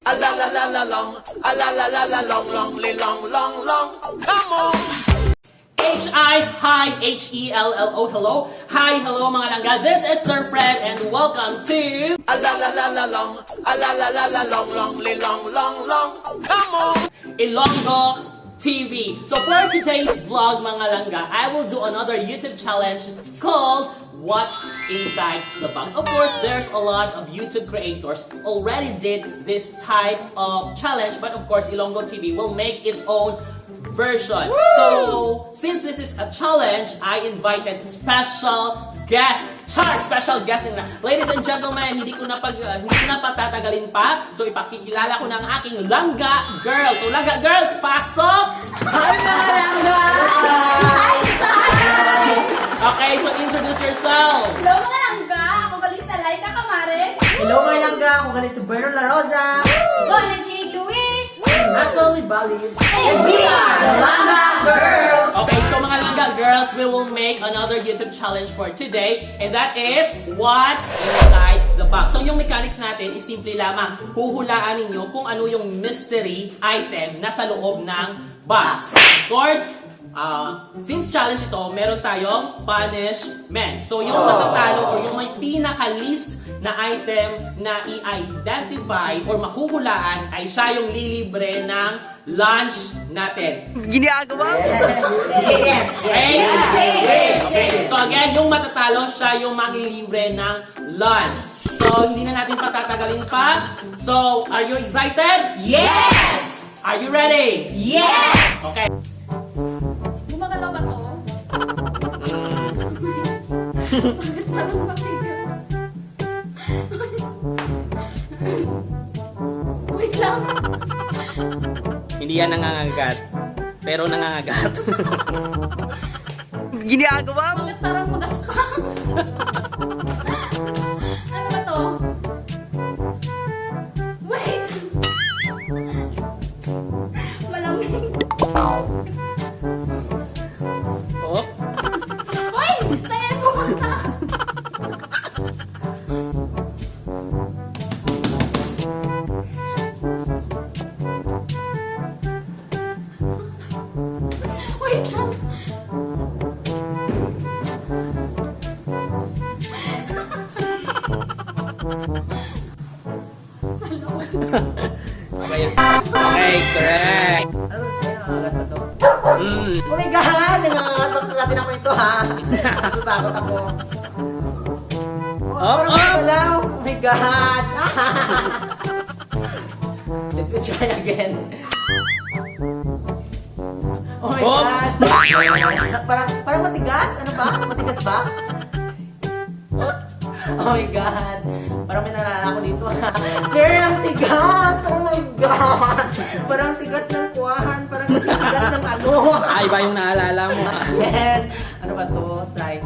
A la la la la long, a la la la la long, long, long, long, long. Come on. H-I-H-E-L-L-O, hello. Hi, hello mga langga. This is Sir Fred and welcome to A la la la la long, a la la la la long, long, long, long, long. Come on. Ilonggo TV. So for today's vlog mga langga, I will do another YouTube challenge called What's Inside the Box. Of course, there's a lot of YouTube creators already did this type of challenge, but of course, Ilonggo TV will make its own version. Woo! So, since this is a challenge, I invited special guest. Special guest na. Ladies and gentlemen, hindi ko na patatagalin pa. So, ipakikilala ko ng aking Langga Girls. So, Langga Girls, pasok! Hi mga langga! Okay, so introduce yourself. Hello mga langga! Ako galing sa Laika Kamare. Hello mga langga! Ako galing sa Berno La Rosa! Gonna J. Luis. Natalie Bali! And we are the Langga Girls! Okay, so mga Langga Girls, we will make another YouTube challenge for today, and that is What's Inside the Box. So yung mechanics natin is simple lamang. Huhulaan ninyo kung ano yung mystery item na sa loob ng box. Of course, since challenge ito, meron tayong punishment. So yung matatalo or yung may pinaka-list na item na i-identify or mahuhulaan ay siya yung lilibre ng lunch natin. Ginagawa mo? Yes! Okay? So again, yung matatalo, siya yung maglilibre ng lunch. So hindi na natin patatagalin pa. So, are you excited? Yes! Are you ready? Yes! Okay. Gumagalaw ba to? Bakit parang matigas? Wait lang. Hindi yan nangangagat. Pero nangangagat. Ginagawa mo? Bakit parang magaspang? Ano ba to? Wait! Malamig. Oh? Hoy! Saan yan pumunta? Wait lang. Okay. Okay, correct. Ano ba sa'yo? Nangangagat ba to? Mm. Oh my God! Nangangagat ba natin ako ito ha? Natatakot ako. Parang magalaw! Oh my God! Let me try again. Oh my Oh. God! Parang matigas? Ano ba? Matigas ba? Oh my God! Parang may nalala ko dito. Sir, ang tigas! Oh my God! Parang tigas ng kuwahan. Parang tigas ng ano. Ay, ba yung naalala mo? Yes! Ano ba to? Try.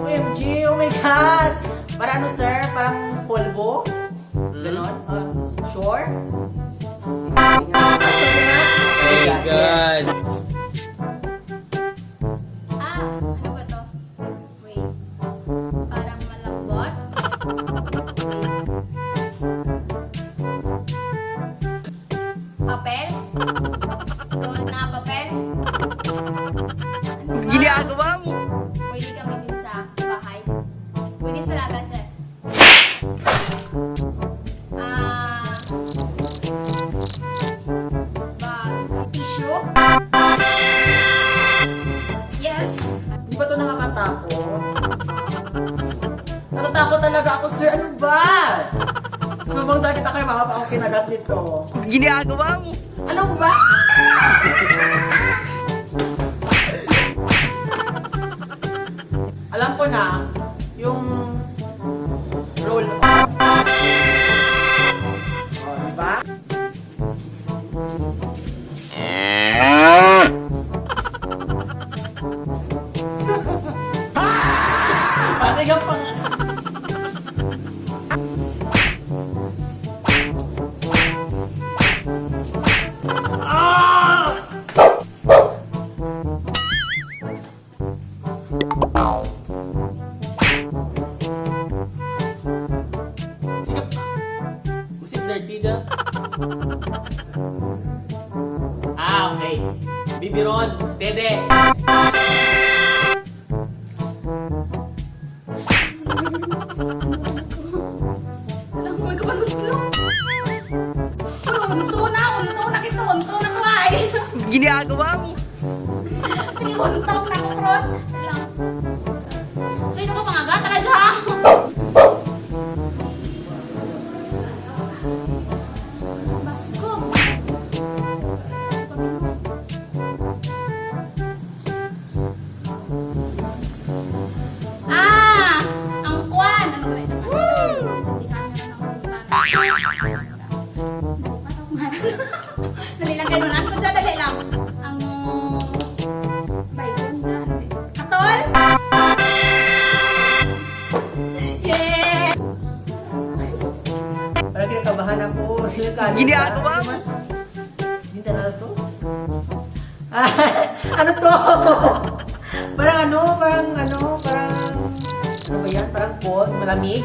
OMG! Oh my God! Parang ano, sir? Parang polvo? Ganon? Sure? Okay, good. Ano ba to? Wait. Parang malambot. Papel? Roll na papel? Ano ba? Ginagawa mo? Pwede gamitin sa bahay. Pwede sa laban, sir. Tissue? Yes. Di ba ito nakakatakot? Natatakot talaga ako, sir. Ano ba? Subang talaga kita kayo mga ako kinagat nito. Ginagawa mo? Ano ba? Alam ko na, yung roll on. Oh, diba? Pati ka pang... Sir Tija? Ah, okay. Bibiron, Dede. Alam mo, ikaw unto na kito, unto na kuhay. Ginagawa mo. Sige, untong na kron. Lang. Sino ka pangaga? Tara dyan. Baskog. Ah! Ang kwan! Ano ba ito? Sabihan na lang dali lang kayo nun. Ang dyan, dali lang. Ang... Baygon dyan. Katol! Yeah! Parang kinakabahan ako. Silikado. Ginagawa mo. Hindi na to? Ah, ano to? Ano ba yan? Parang cold, malamig.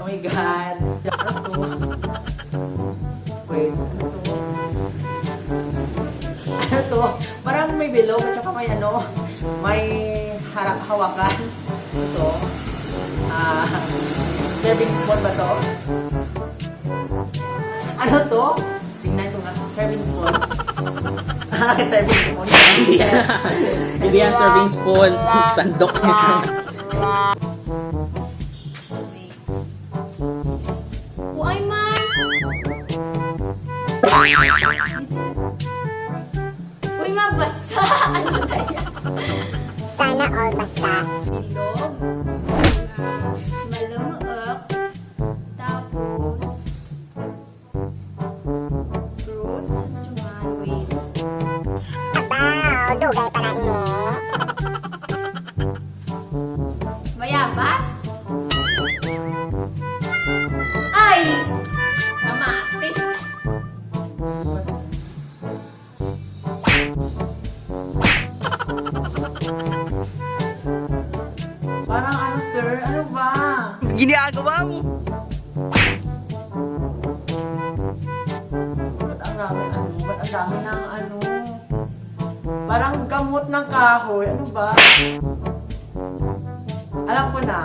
Oh my God. Ano to? Wait, ano to? Ano to? Parang may bilog at saka may hawakan. Ito. Serving spoon ba to? Ano to? Tingnan ko nga. Serving spoon. Serving spoon. Hindi yan. Hindi yan serving spoon. Sandok nito. Uy, man! Uy, magbasa! Ano tayo? Sana all basta. Bilog. Malumuok. Tapos... Fruits. Juan, wait. Abaw, dugay pa na ini. Bayabas? Ay! Kamatis. Parang ano, sir? Ano ba? Ginagawa mo. Ba't ang dami ng parang gamot ng kahoy. Ano ba? Alam ko na.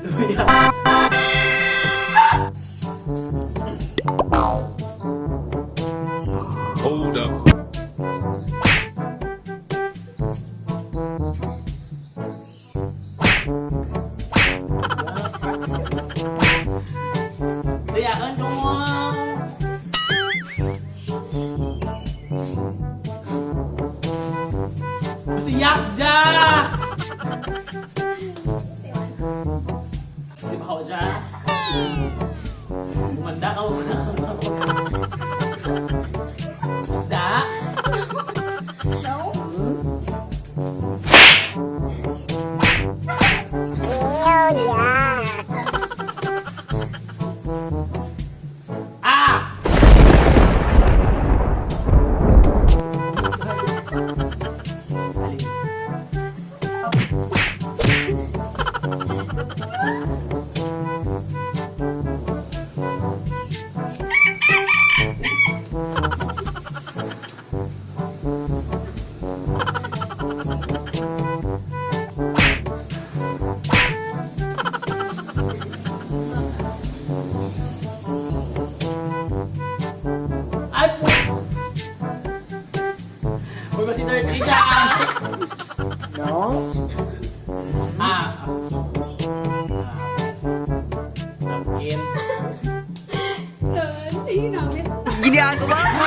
Luya. Hold up. Dayakan ko mo. Si Yakja! Si Bahawja. Bumanda ka muna. Isda? No? Ew, yeah. Ah! Ay po! Huwag ba si Dirty ka? No? Ah. Napkin. Hindi namin. Ginagawa mo.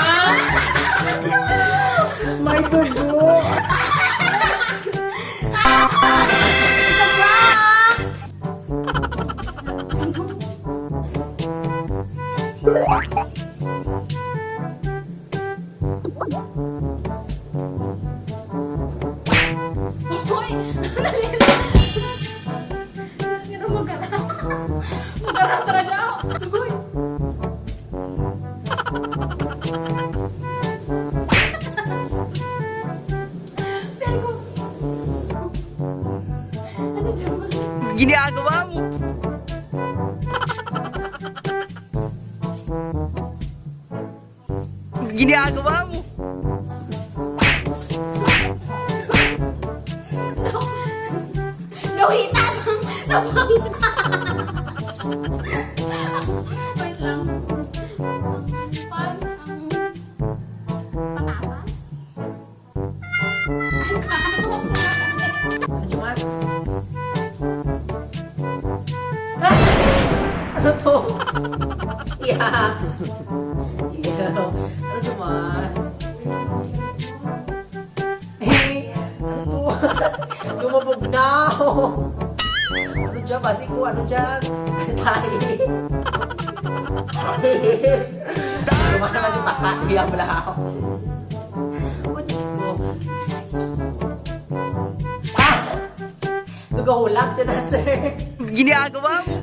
My dugo! It's a prank! Hoy! Nalilang! Sino magaras? Magaras talaga ako! Hoy! Pero... Ano dyan? Ginagawa mo. ginagawa mo? Gawita ng Wait lang. Pan ang patatas? Juman? Ah! Ano to? Yeah. Yeah. Ano Juman? Eh, ano to? Lumabog na ako. Ano dyan? Basi ko, ano dyan? Tayo. Lumahan naman si Paka. Biyang wala ako. Oh, Diyos ko. Ah! Nagahulak din na, sir. Ginagawa mo?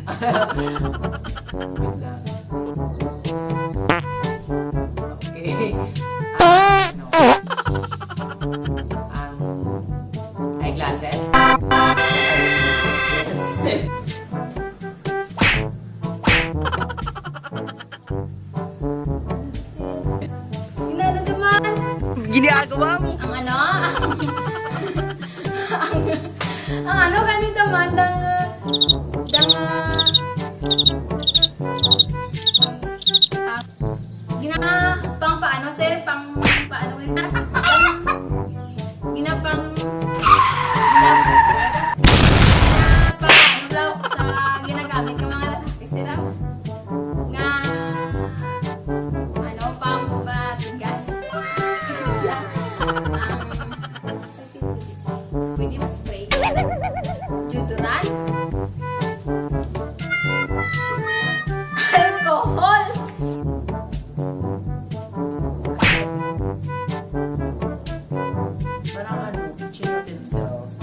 Wait lang. Okay. Ano? Ang eyeglasses? Yes. Ginano naman? Ginagawa mo? Ang ano? ang ano ganito man dang gina pang paano sir pang paano gina pang daw sa ginagamit ng mga lalaki sila nga ano pang patigas pwede ma-spray deodorant alcohol Parang ano, kitchen utensils.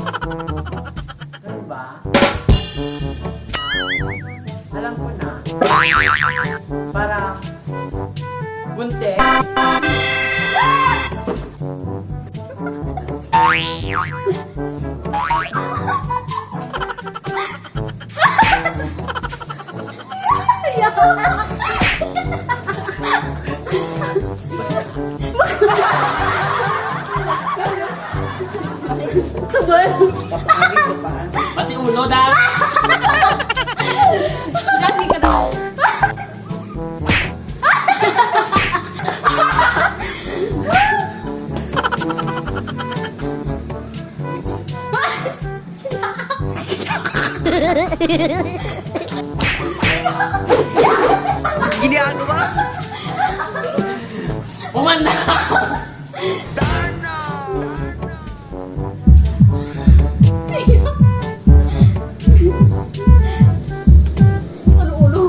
Ano ba? Alam ko na. Parang gunting. Kabal! Papakagin ko pa. Basi ulo daw. Diyan ka daw. Ginagawa mo? Umanda. Sa ulo.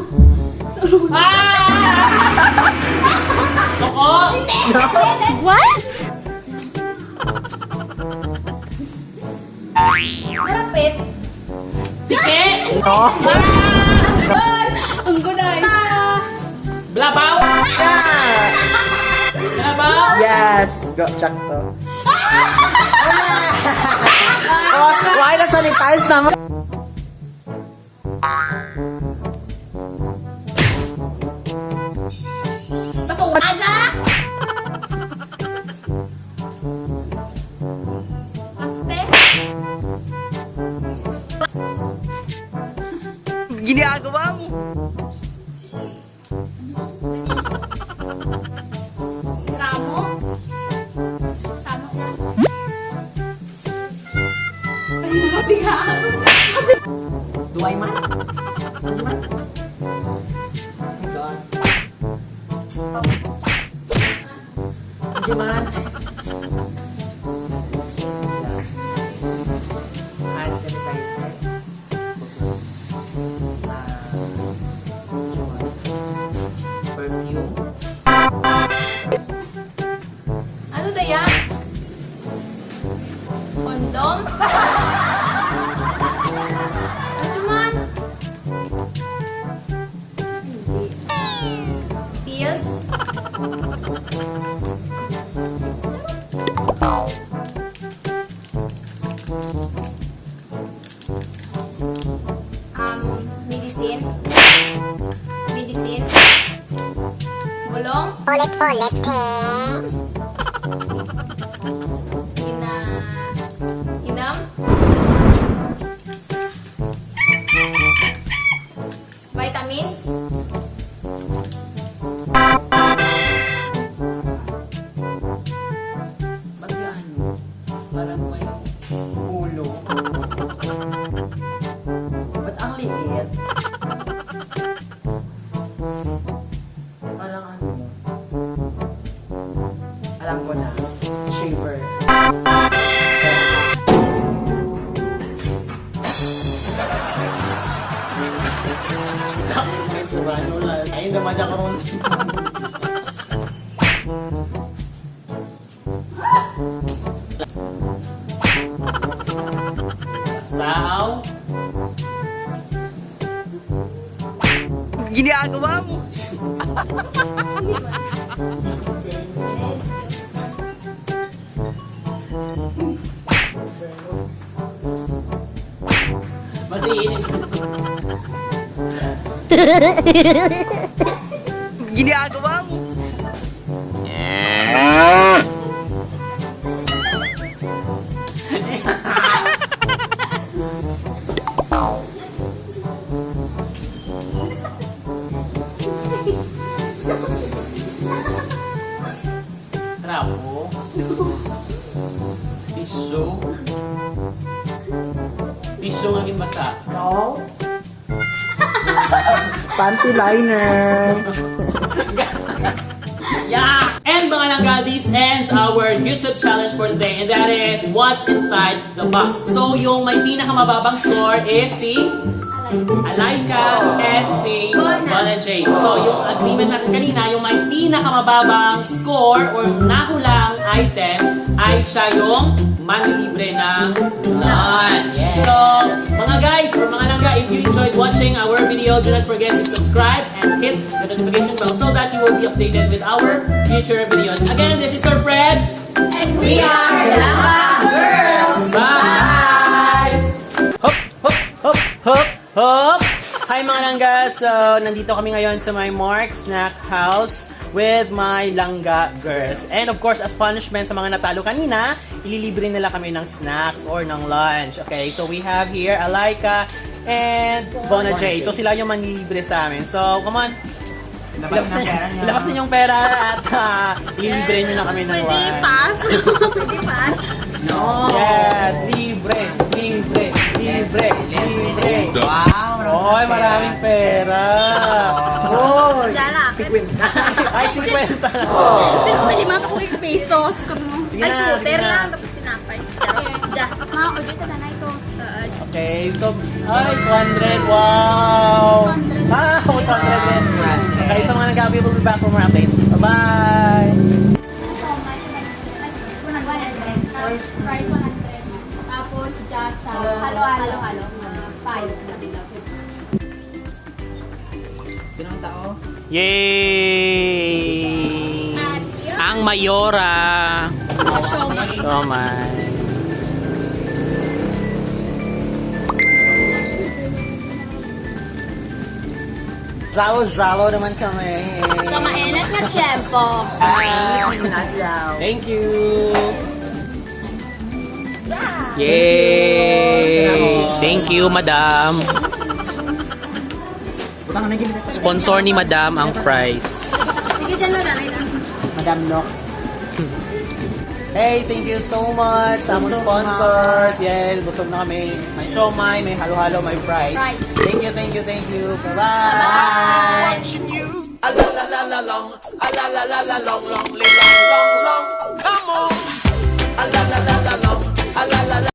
Ah! Loko. What? Malapit. Piche. Ang gunay. Blabaw. Blabaw. Yes! Go, check to. Why na sanitize naman? Basura aja. Paste. Ginagawa mo? Ramo. Ramo na. Ay, mabigat. Duway man? Ano man? Oh my God. Ano man? Hand sanitizer. Perfume. Ano na yan? Kondom? Ano man? Hindi. Pills? Medicine? Medicine? Bulong? Ulit-ulit, te. Inam? Vitamins? Ba't yan? Parang may ulo. Ba't ang liit? Parang ano? Alam ko na. Shaver. Ayun naman siya karoon. Sao? Ginagawa mo. Mas iinit. Ginagawa mo. Trapo. Tissue. Tissue nga basa. No? Panty liner. Yeah! And mga langga, this ends our YouTube challenge for today, and that is what's inside the box. So yung may pinakamababang score is si Alaika and si Bona J. So yung agreement natin kanina, yung may pinakamababang score or nahulang item ay siya yung manlilibre ng lunch. So mga guys or mga langga, if you enjoyed watching our video, do not forget to subscribe and hit the notification bell so that you will be updated with our future videos. Again, this is Sir Fred. And we are the Langga Girls! Bye! Hop, hop, hop, hop, hop! Hi mga langga! So, nandito kami ngayon sa my Mark Snack House with my Langga Girls. And of course, as punishment sa mga natalo kanina, ililibre nila kami ng snacks or ng lunch. Okay, so we have here Alaika and Bona J. So, sila yung manlilibre sa amin. So, come on! Ilabas na yung pera at ililibre nyo na kami ng lunch. Pwede pass? Pwede pass? No. Yes! Libre! Libre! Libre! Libre! Wow. Oy, maraming pera! Oh. Jala. Ay, 50! Pero pwede mga po pesos. Sige Ay, na, scooter sige na. lang. Tapos sinapay. Ja. Mga order ka na na ito. Okay, so, ay, 200! Wow! 200. Ah, 200 din. Okay, so mga nagkabi, we'll be back for more updates. Bye-bye! Price 100. Tapos just halo-halo. 5. Sinong tao? Yay! At yun. Ang Mayora! Siomay. Siomay. Jalo naman kami. Sa mainit na tiyempo. Thank you. Yay! Thank you, madam. Butang na gini. Sponsor ni madam ang price. Sige, dyan mo na. Madam Nox. Hey, thank you so much sa among sponsors. Yes, busog na kami. May siomay, may halo-halo, may fries. Fries. Thank you. Bye-bye. Watching you. A la la la la long, a la la la la long, long, long, long, long. Come on. A la la la la long, a la la la.